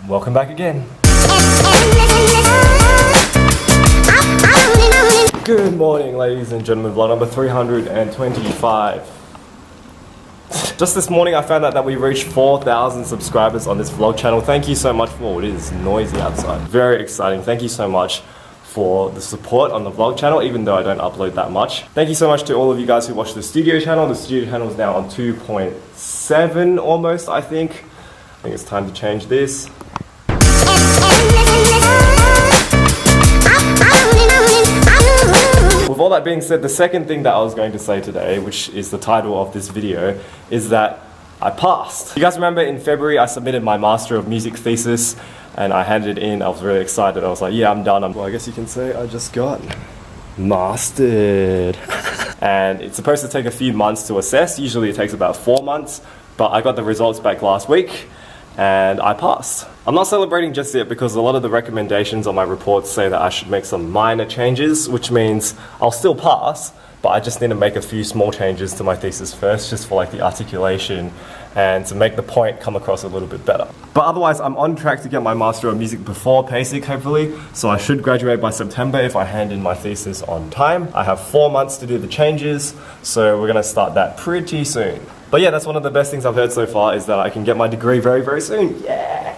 Welcome back again. Good morning, ladies and gentlemen. Vlog number 325. Just this morning I found out that we reached 4,000 subscribers on this vlog channel. Thank you so much for it. It is noisy outside. Very exciting. Thank you so much for the support on the vlog channel, even though I don't upload that much. Thank you so much to all of you guys who watch the studio channel. The studio channel is now on 2.7 almost, I think. I think it's time to change this. With all that being said, the second thing that I was going to say today, which is the title of this video, is that I passed. You guys remember in February I submitted my Master of Music thesis and I handed it in. I was really excited. I was like, yeah, I'm done. Well, I guess you can say I just got mastered. And it's supposed to take a few months to assess. Usually it takes about 4 months, but I got the results back last week and I passed. I'm not celebrating just yet because a lot of the recommendations on my reports say that I should make some minor changes, which means I'll still pass, but I just need to make a few small changes to my thesis first, just for like the articulation and to make the point come across a little bit better. But otherwise, I'm on track to get my Master of Music before PASIC, hopefully, so I should graduate by September if I hand in my thesis on time. I have 4 months to do the changes, so we're gonna start that pretty soon. But yeah, that's one of the best things I've heard so far, is that I can get my degree very, very soon. Yeah!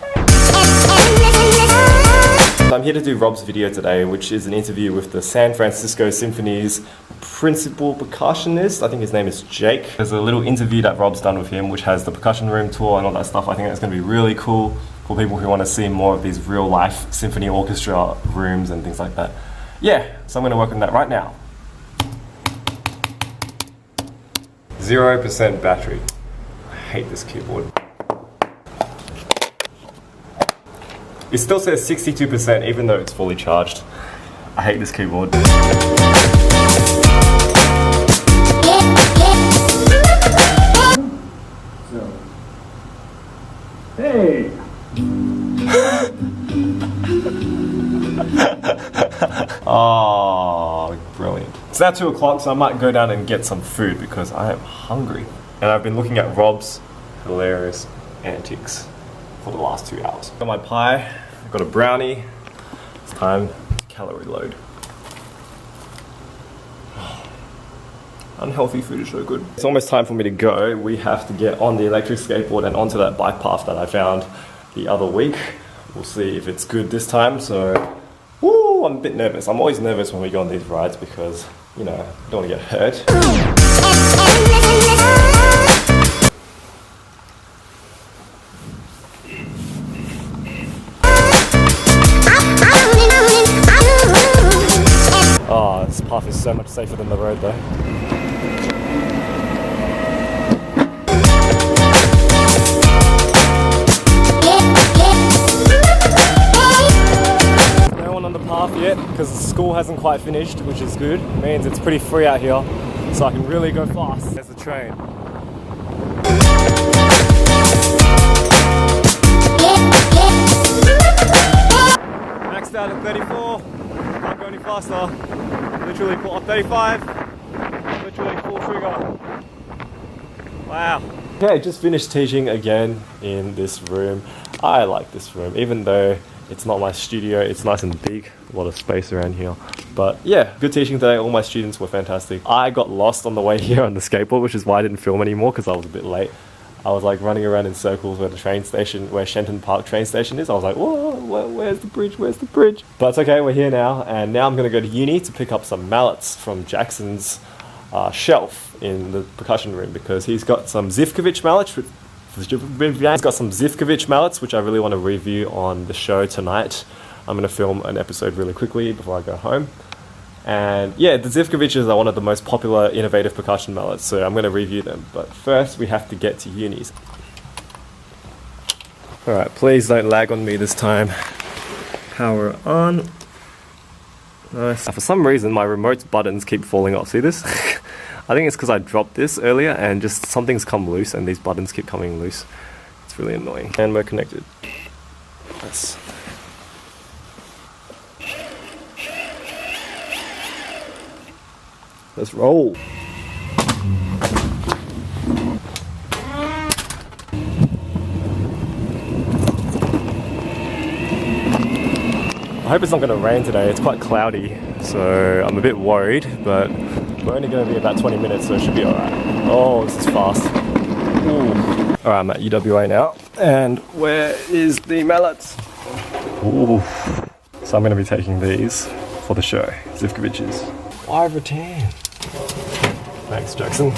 I'm here to do Rob's video today, which is an interview with the San Francisco Symphony's principal percussionist. I think his name is Jake. There's a little interview that Rob's done with him, which has the percussion room tour and all that stuff. I think that's going to be really cool for people who want to see more of these real life symphony orchestra rooms and things like that. Yeah, so I'm going to work on that right now. 0% battery. I hate this keyboard. It still says 62% even though it's fully charged. I hate this keyboard. Hey! Oh, brilliant. It's now 2 o'clock, so I might go down and get some food because I am hungry. And I've been looking at Rob's hilarious antics for the last 2 hours. Got my pie, I've got a brownie. It's time to calorie load. Unhealthy food is so good. It's almost time for me to go. We have to get on the electric skateboard and onto that bike path that I found the other week. We'll see if it's good this time, so woo, I'm a bit nervous. I'm always nervous when we go on these rides because, you know, I don't want to get hurt. Oh, this path is so much safer than the road though. No one on the path yet because the school hasn't quite finished, which is good. It means it's pretty free out here, so I can really go fast. There's the train. Maxed out at 34. Can't go any faster. Literally pull off 35. Literally full trigger. Wow. Okay, just finished teaching again in this room. I like this room, even though it's not my studio. It's nice and big, a lot of space around here. But yeah, good teaching today. All my students were fantastic. I got lost on the way here on the skateboard, which is why I didn't film anymore because I was a bit late. I was like running around in circles where the train station, where Shenton Park train station is. I was like, whoa, where's the bridge? Where's the bridge? But it's okay, we're here now. And now I'm going to go to uni to pick up some mallets from Jackson's shelf in the percussion room because he's got some Zivkovic mallets. He's got some Zivkovic mallets, which I really want to review on the show tonight. I'm going to film an episode really quickly before I go home. And yeah, the Zivkoviches are one of the most popular innovative percussion mallets, so I'm going to review them. But first, we have to get to unis. Alright, please don't lag on me this time. Power on. Nice. For some reason, my remote buttons keep falling off. See this? I think it's because I dropped this earlier and just something's come loose and these buttons keep coming loose. It's really annoying. And we're connected. Yes. Let's roll. I hope it's not going to rain today. It's quite cloudy, so I'm a bit worried, but we're only going to be about 20 minutes, so it should be alright. Oh, this is fast. Alright, I'm at UWA now. And where is the mallets? Ooh. So I'm going to be taking these for the show. Zivkovich's. 5 rattan. Thanks, Jackson.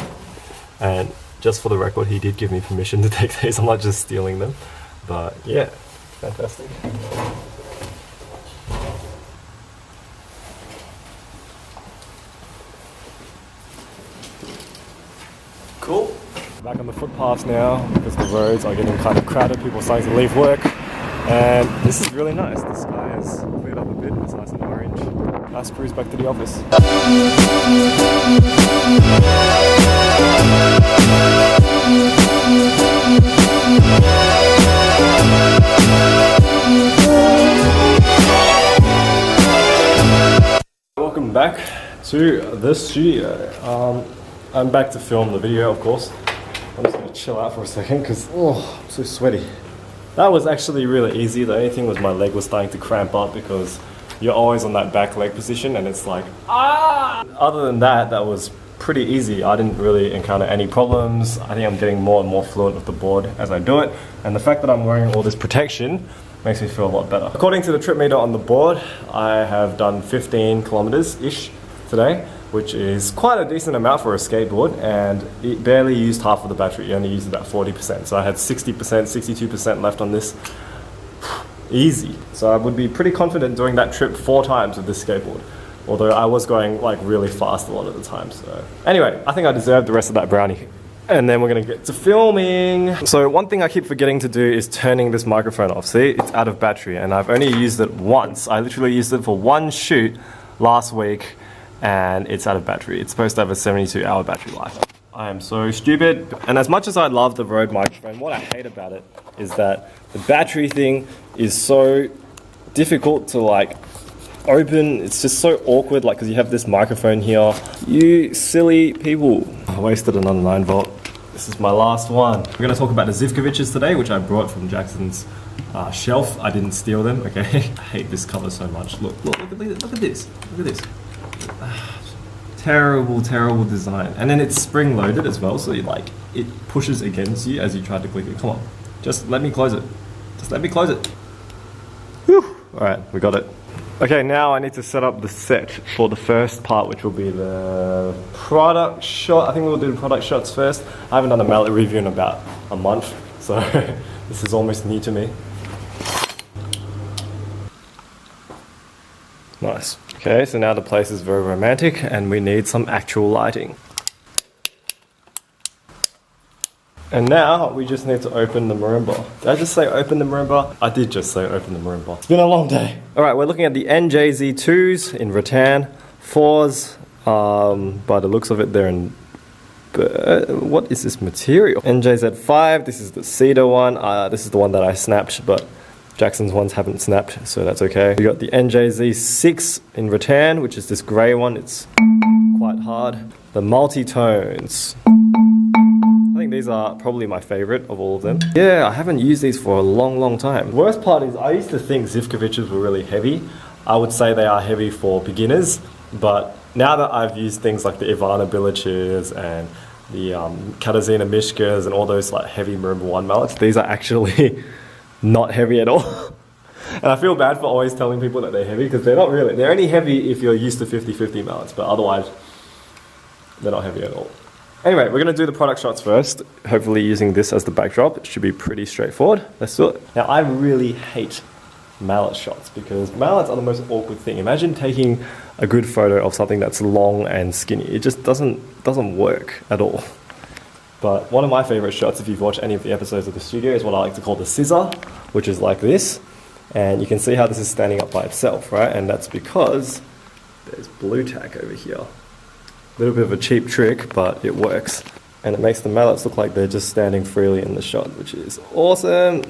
And just for the record, he did give me permission to take these. I'm not just stealing them. But yeah, fantastic. Cool. Back on the footpaths now because the roads are getting kind of crowded. People are starting to leave work. And this is really nice. The sky has cleared up a bit. It's nice and orange. Nice cruise back to the office. Welcome back to the studio. I'm back to film the video, of course. I'm just gonna chill out for a second because I'm so sweaty. That was actually really easy. The only thing was my leg was starting to cramp up because you're always on that back leg position and it's like, ah! Other than that, that was pretty easy. I didn't really encounter any problems. I think I'm getting more and more fluent with the board as I do it. And the fact that I'm wearing all this protection makes me feel a lot better. According to the trip meter on the board, I have done 15 kilometers-ish today, which is quite a decent amount for a skateboard, and it barely used half of the battery. It only used about 40%. So I had 60%, 62% left on this. Easy. So I would be pretty confident doing that trip 4 times with this skateboard. Although I was going like really fast a lot of the time. So anyway, I think I deserve the rest of that brownie. And then we're gonna get to filming. So one thing I keep forgetting to do is turning this microphone off. See, it's out of battery and I've only used it once. I literally used it for one shoot last week and it's out of battery. It's supposed to have a 72-hour battery life. I am so stupid. And as much as I love the Rode microphone, what I hate about it is that the battery thing is so difficult to like open. It's just so awkward, like, because you have this microphone here. You silly people. I wasted another 9 volt. This is my last one. We're gonna talk about the Zivkovich's today, which I brought from Jackson's shelf. I didn't steal them, okay? I hate this color so much. Look at this. Look at this. Terrible design. And then it's spring loaded as well, so it pushes against you as you try to click it. Come on, just let me close it. Whew. All right, we got it. Okay, now I need to set up the set for the first part, which will be the product shot. I think we'll do the product shots first. I haven't done a mallet review in about a month, so this is almost new to me. Nice. Okay, so now the place is very romantic and we need some actual lighting. And now we just need to open the marimba. Did I just say open the marimba? I did just say open the marimba. It's been a long day. All right, we're looking at the NJZ2s in rattan, 4s. By the looks of it, they're in... what is this material? NJZ5, this is the cedar one. This is the one that I snapped, but Jackson's ones haven't snapped, so that's okay. We got the NJZ6 in rattan, which is this grey one. It's quite hard. The multi-tones. I think these are probably my favorite of all of them. Yeah, I haven't used these for a long time. The worst part is I used to think Zivkovich's were really heavy. I would say they are heavy for beginners, but now that I've used things like the Ivana Biliches and the Katarzyna Mishkas and all those like heavy marimba 1 mallets, these are actually not heavy at all. And I feel bad for always telling people that they're heavy because they're not really. They're only heavy if you're used to 50-50 mallets, but otherwise they're not heavy at all. Anyway, we're going to do the product shots first, hopefully using this as the backdrop. It should be pretty straightforward. Let's do it. Now, I really hate mallet shots because mallets are the most awkward thing. Imagine taking a good photo of something that's long and skinny. It just doesn't work at all. But one of my favorite shots, if you've watched any of the episodes of the studio, is what I like to call the scissor, which is like this. And you can see how this is standing up by itself, right? And that's because there's blue tack over here. A little bit of a cheap trick, but it works. And it makes the mallets look like they're just standing freely in the shot, which is awesome.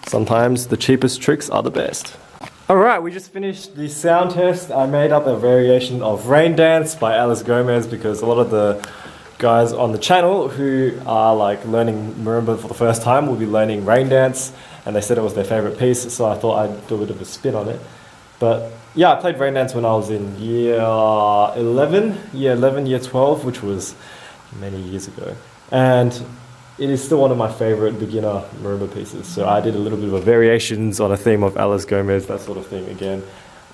Sometimes the cheapest tricks are the best. Alright, we just finished the sound test. I made up a variation of Rain Dance by Alice Gomez because a lot of the guys on the channel who are like learning marimba for the first time will be learning Rain Dance, and they said it was their favorite piece, so I thought I'd do a bit of a spin on it. But yeah, I played Rain Dance when I was in year 12, which was many years ago. And it is still one of my favorite beginner marimba pieces. So I did a little bit of a variations on a theme of Alice Gomez, that sort of thing again.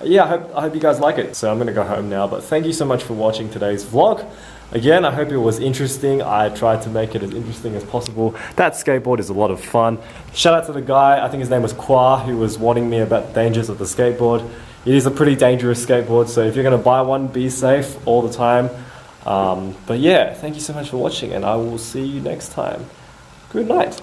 Yeah, I hope you guys like it. So I'm gonna go home now, but thank you so much for watching today's vlog. Again, I hope it was interesting. I tried to make it as interesting as possible. That skateboard is a lot of fun. Shout out to the guy, I think his name was Kwa, who was warning me about the dangers of the skateboard. It is a pretty dangerous skateboard, so if you're gonna buy one, be safe all the time. But yeah, thank you so much for watching, and I will see you next time. Good night.